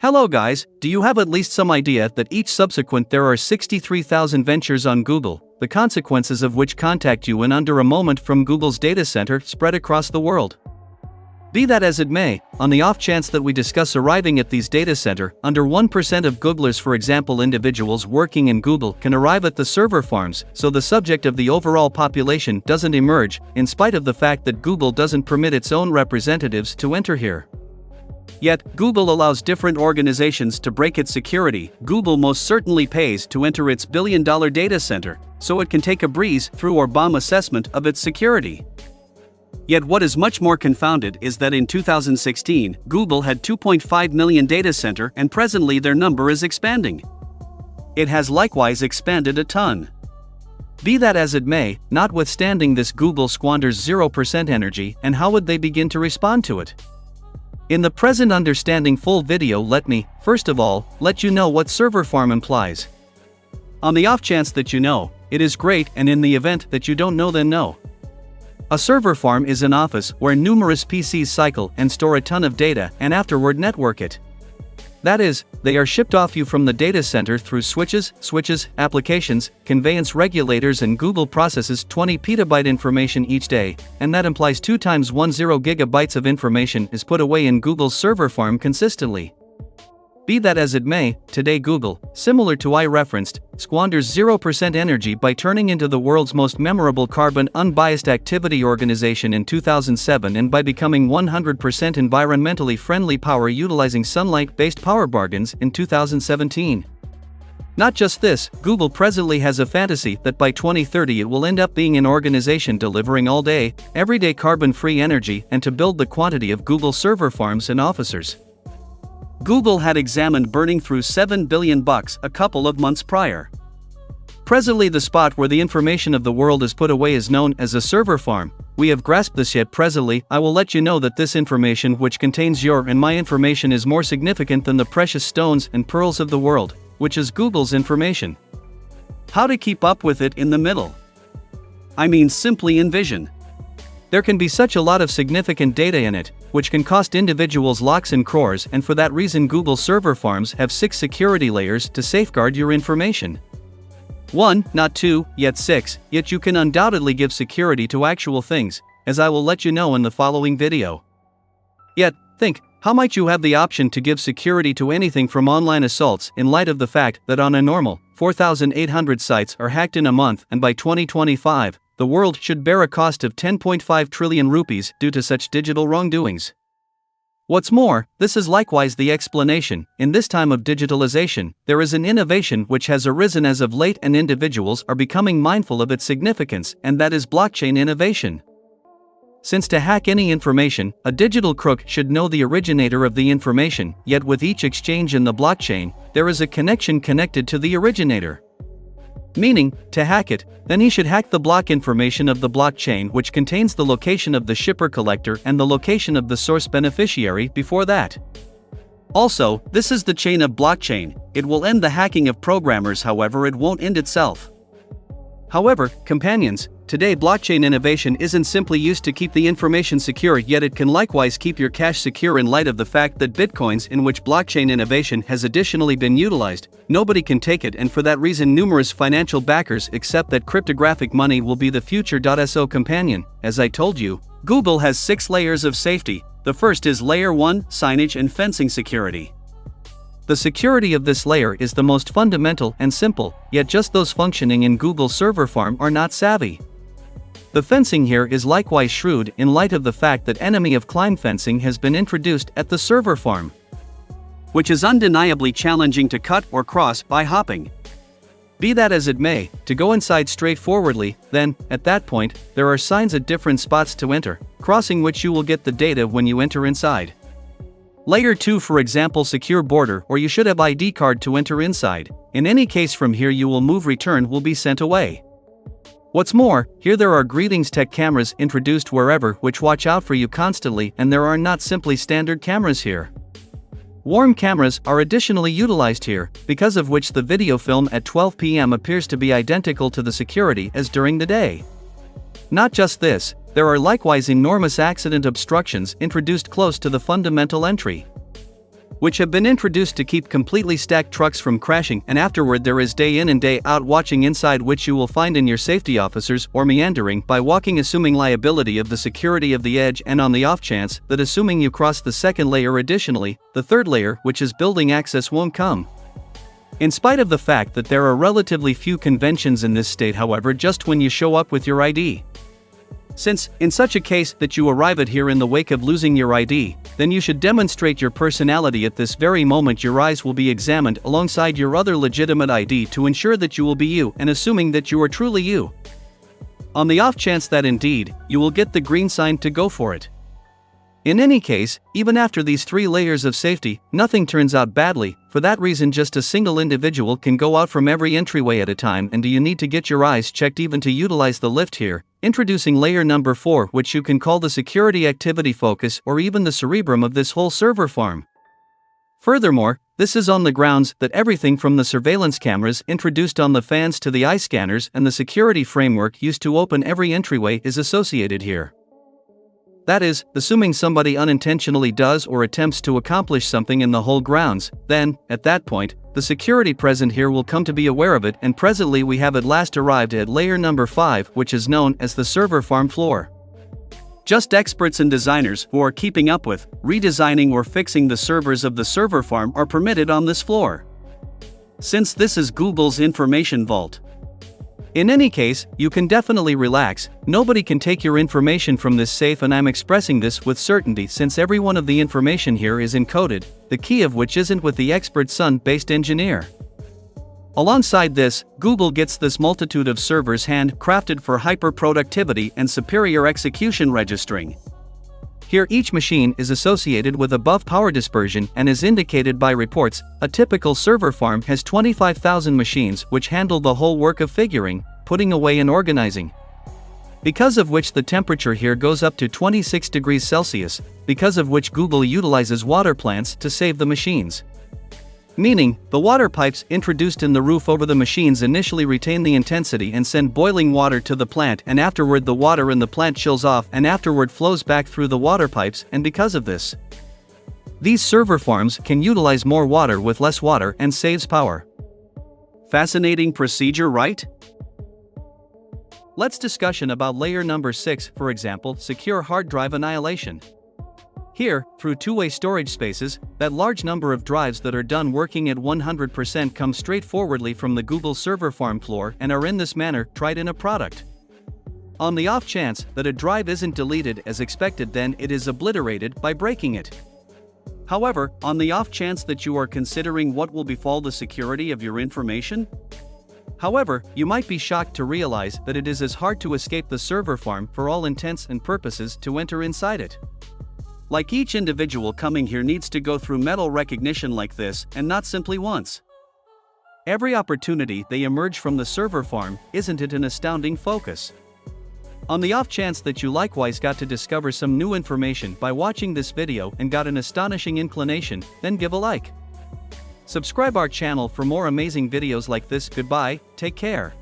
Hello guys, do you have at least some idea that each subsequent there are 63,000 ventures on Google, the consequences of which contact you in under a moment from Google's data center spread across the world? Be that as it may, on the off chance that we discuss arriving at these data center, under 1% of Googlers, for example individuals working in Google, can arrive at the server farms, so the subject of the overall population doesn't emerge, in spite of the fact that Google doesn't permit its own representatives to enter here. Yet, Google allows different organizations to break its security. Google most certainly pays to enter its billion-dollar data center, so it can take a breeze through or bomb assessment of its security. Yet what is much more confounded is that in 2016, Google had 2.5 million data center and presently their number is expanding. It has likewise expanded a ton. Be that as it may, notwithstanding this, Google squanders 0% energy, and how would they begin to respond to it? In the present understanding full video, let me, first of all, let you know what server farm implies. On the off chance that you know, it is great, and in the event that you don't know, then no. A server farm is an office where numerous PCs cycle and store a ton of data and afterward network it. That is, they are shipped off you from the data center through switches, applications, conveyance regulators, and Google processes 20 petabyte information each day, and that implies 2 times 10 gigabytes of information is put away in Google's server farm consistently. Be that as it may, today Google, similar to I referenced, squanders 0% energy by turning into the world's most memorable carbon unbiased activity organization in 2007 and by becoming 100% environmentally friendly power utilizing sunlight-based power bargains in 2017. Not just this, Google presently has a fantasy that by 2030 it will end up being an organization delivering all day, everyday carbon-free energy and to build the quantity of Google server farms and officers. Google had examined burning through $7 billion a couple of months prior. Presently the spot where the information of the world is put away is known as a server farm. We have grasped this, yet presently I will let you know that this information which contains your and my information is more significant than the precious stones and pearls of the world, which is Google's information. How to keep up with it in the middle? I mean, simply envision. There can be such a lot of significant data in it, which can cost individuals lakhs and crores, and for that reason Google server farms have 6 security layers to safeguard your information. 1, not 2, yet 6, yet you can undoubtedly give security to actual things, as I will let you know in the following video. Yet, think, how might you have the option to give security to anything from online assaults in light of the fact that on a normal, 4,800 sites are hacked in a month, and by 2025, the world should bear a cost of 10.5 trillion rupees due to such digital wrongdoings. What's more, this is likewise the explanation. In this time of digitalization, there is an innovation which has arisen as of late and individuals are becoming mindful of its significance, and that is blockchain innovation. Since to hack any information, a digital crook should know the originator of the information, yet with each exchange in the blockchain, there is a connection connected to the originator. Meaning, to hack it, then he should hack the block information of the blockchain which contains the location of the shipper collector and the location of the source beneficiary before that. Also, this is the chain of blockchain. It will end the hacking of programmers, however it won't end itself. However, companions, today blockchain innovation isn't simply used to keep the information secure, yet it can likewise keep your cash secure in light of the fact that bitcoins in which blockchain innovation has additionally been utilized, nobody can take it, and for that reason numerous financial backers accept that cryptographic money will be the future. So companion, as I told you, Google has 6 layers of safety. The first is layer 1, signage and fencing security. The security of this layer is the most fundamental and simple, yet just those functioning in Google server farm are not savvy. The fencing here is likewise shrewd in light of the fact that enemy of climb fencing has been introduced at the server farm, which is undeniably challenging to cut or cross by hopping. Be that as it may, to go inside straightforwardly, then, at that point, there are signs at different spots to enter, crossing which you will get the data when you enter inside. Layer 2, for example, secure border, or you should have ID card to enter inside. In any case, from here you will move, return will be sent away. What's more, here there are greetings tech cameras introduced wherever which watch out for you constantly, and there are not simply standard cameras here. Warm cameras are additionally utilized here, because of which the video film at 12 p.m. appears to be identical to the security as during the day. Not just this, there are likewise enormous accident obstructions introduced close to the fundamental entry. which have been introduced to keep completely stacked trucks from crashing, and afterward there is day in and day out watching, inside which you will find in your safety officers or meandering by walking, assuming liability of the security of the edge, and on the off chance that assuming you cross the second layer, additionally, the third layer, which is building access, won't come. In spite of the fact that there are relatively few conventions in this state, however, just when you show up with your ID. Since, in such a case that you arrive at here in the wake of losing your ID, then you should demonstrate your personality at this very moment. Your eyes will be examined alongside your other legitimate ID to ensure that you will be you, and assuming that you are truly you. On the off chance that indeed, you will get the green sign to go for it. In any case, even after these 3 layers of safety, nothing turns out badly. For that reason, just a single individual can go out from every entryway at a time, and do you need to get your eyes checked even to utilize the lift here? Introducing layer number 4, which you can call the security activity focus or even the cerebrum of this whole server farm. Furthermore, this is on the grounds that everything from the surveillance cameras introduced on the fans to the eye scanners and the security framework used to open every entryway is associated here. That is, assuming somebody unintentionally does or attempts to accomplish something in the whole grounds, then, at that point, the security present here will come to be aware of it, and presently we have at last arrived at layer number 5, which is known as the server farm floor. Just experts and designers who are keeping up with, redesigning or fixing the servers of the server farm are permitted on this floor, since this is Google's information vault. In any case, you can definitely relax. Nobody can take your information from this safe, and I'm expressing this with certainty since every one of the information here is encoded, the key of which isn't with the expert Sun-based engineer. Alongside this, Google gets this multitude of servers hand-crafted for hyper-productivity and superior execution registering. Here each machine is associated with above power dispersion and is indicated by reports. A typical server farm has 25,000 machines which handle the whole work of figuring, putting away and organizing. Because of which the temperature here goes up to 26 degrees Celsius, because of which Google utilizes water plants to save the machines. Meaning, the water pipes introduced in the roof over the machines initially retain the intensity and send boiling water to the plant, and afterward the water in the plant chills off and afterward flows back through the water pipes, and because of this, these server farms can utilize more water with less water and saves power. Fascinating procedure, right? Let's discussion about layer number 6, for example, secure hard drive annihilation. Here, through two-way storage spaces, that large number of drives that are done working at 100% come straightforwardly from the Google server farm floor and are in this manner tried in a product. On the off chance that a drive isn't deleted as expected, then it is obliterated by breaking it. However, on the off chance that you are considering what will befall the security of your information, however, you might be shocked to realize that it is as hard to escape the server farm for all intents and purposes to enter inside it. Like each individual coming here needs to go through metal recognition like this, and not simply once. Every opportunity they emerge from the server farm, isn't it an astounding focus? On the off chance that you likewise got to discover some new information by watching this video and got an astonishing inclination, then give a like. Subscribe our channel for more amazing videos like this. Goodbye, take care.